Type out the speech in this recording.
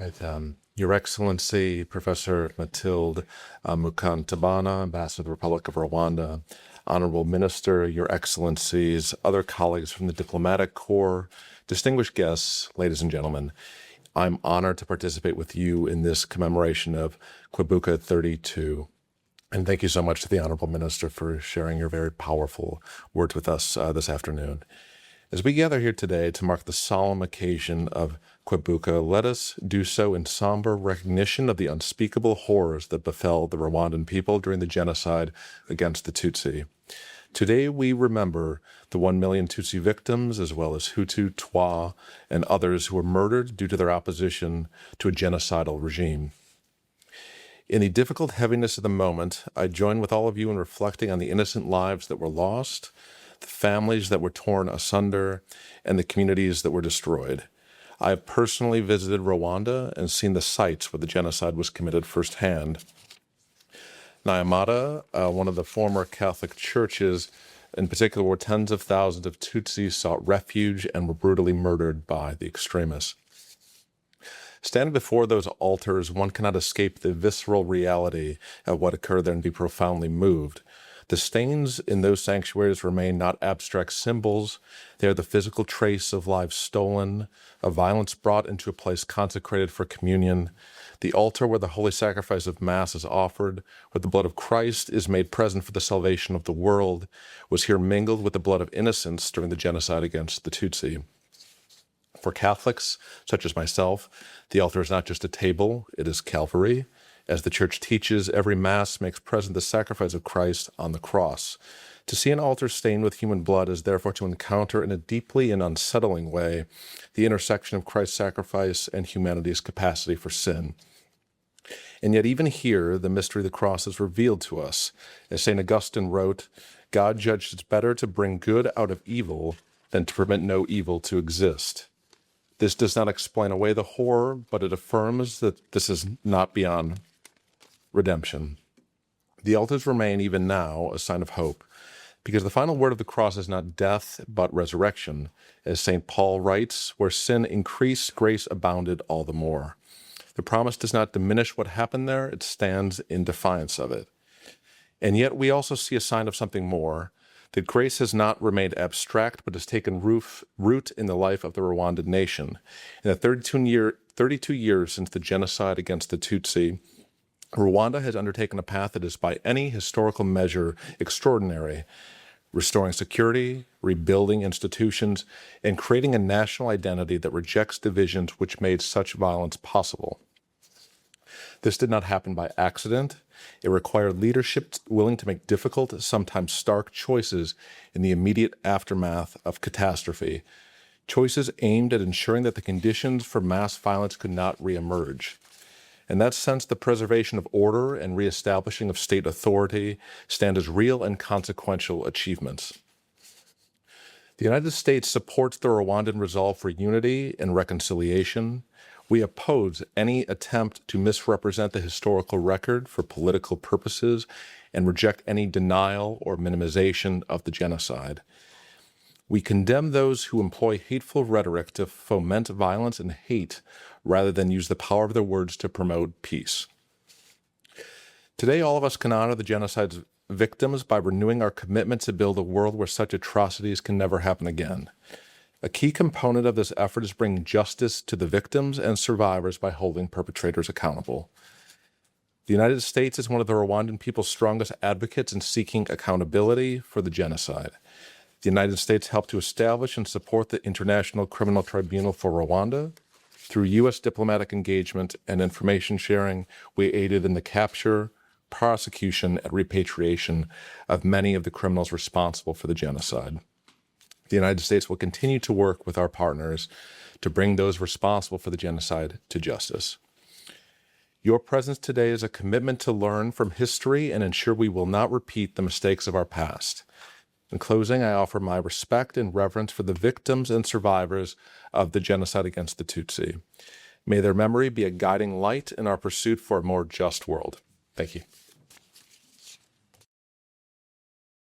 Right. Your Excellency, Professor Mathilde Mukantabana, Ambassador of the Republic of Rwanda, Honorable Minister, Your Excellencies, other colleagues from the Diplomatic Corps, distinguished guests, ladies and gentlemen, I'm honored to participate with you in this commemoration of Kwibuka32. And thank you so much to the Honorable Minister for sharing your very powerful words with us this afternoon. As we gather here today to mark the solemn occasion of Kwibuka, let us do so in somber recognition of the unspeakable horrors that befell the Rwandan people during the genocide against the Tutsi. Today we remember the 1 million Tutsi victims, as well as Hutu, Twa, and others who were murdered due to their opposition to a genocidal regime. In the difficult heaviness of the moment, I join with all of you in reflecting on the innocent lives that were lost, the families that were torn asunder, and the communities that were destroyed. I have personally visited Rwanda and seen the sites where the genocide was committed firsthand. Nyamata, one of the former Catholic churches, in particular, where tens of thousands of Tutsis sought refuge and were brutally murdered by the extremists. Standing before those altars, one cannot escape the visceral reality of what occurred there and be profoundly moved. The stains in those sanctuaries remain not abstract symbols. They are the physical trace of lives stolen, of violence brought into a place consecrated for communion. The altar where the holy sacrifice of Mass is offered, where the blood of Christ is made present for the salvation of the world, was here mingled with the blood of innocents during the genocide against the Tutsi. For Catholics, such as myself, the altar is not just a table, it is Calvary. As the Church teaches, every Mass makes present the sacrifice of Christ on the cross. To see an altar stained with human blood is therefore to encounter in a deeply and unsettling way the intersection of Christ's sacrifice and humanity's capacity for sin. And yet even here, the mystery of the cross is revealed to us. As St. Augustine wrote, God judged it better to bring good out of evil than to permit no evil to exist. This does not explain away the horror, but it affirms that this is not beyond redemption. The altars remain even now a sign of hope, because the final word of the cross is not death, but resurrection. As St. Paul writes, where sin increased, grace abounded all the more. The promise does not diminish what happened there, it stands in defiance of it. And yet we also see a sign of something more, that grace has not remained abstract, but has taken root in the life of the Rwandan nation. In the 32 years since the genocide against the Tutsi, Rwanda has undertaken a path that is by any historical measure extraordinary, restoring security, rebuilding institutions, and creating a national identity that rejects divisions which made such violence possible. This did not happen by accident. It required leadership willing to make difficult, sometimes stark choices in the immediate aftermath of catastrophe, choices aimed at ensuring that the conditions for mass violence could not reemerge. In that sense, the preservation of order and reestablishing of state authority stand as real and consequential achievements. The United States supports the Rwandan resolve for unity and reconciliation. We oppose any attempt to misrepresent the historical record for political purposes and reject any denial or minimization of the genocide. We condemn those who employ hateful rhetoric to foment violence and hate rather than use the power of their words to promote peace. Today, all of us can honor the genocide's victims by renewing our commitment to build a world where such atrocities can never happen again. A key component of this effort is bringing justice to the victims and survivors by holding perpetrators accountable. The United States is one of the Rwandan people's strongest advocates in seeking accountability for the genocide. The United States helped to establish and support the International Criminal Tribunal for Rwanda. Through U.S. diplomatic engagement and information sharing, we aided in the capture, prosecution, and repatriation of many of the criminals responsible for the genocide. The United States will continue to work with our partners to bring those responsible for the genocide to justice. Your presence today is a commitment to learn from history and ensure we will not repeat the mistakes of our past. In closing, I offer my respect and reverence for the victims and survivors of the genocide against the Tutsi. May their memory be a guiding light in our pursuit for a more just world. Thank you.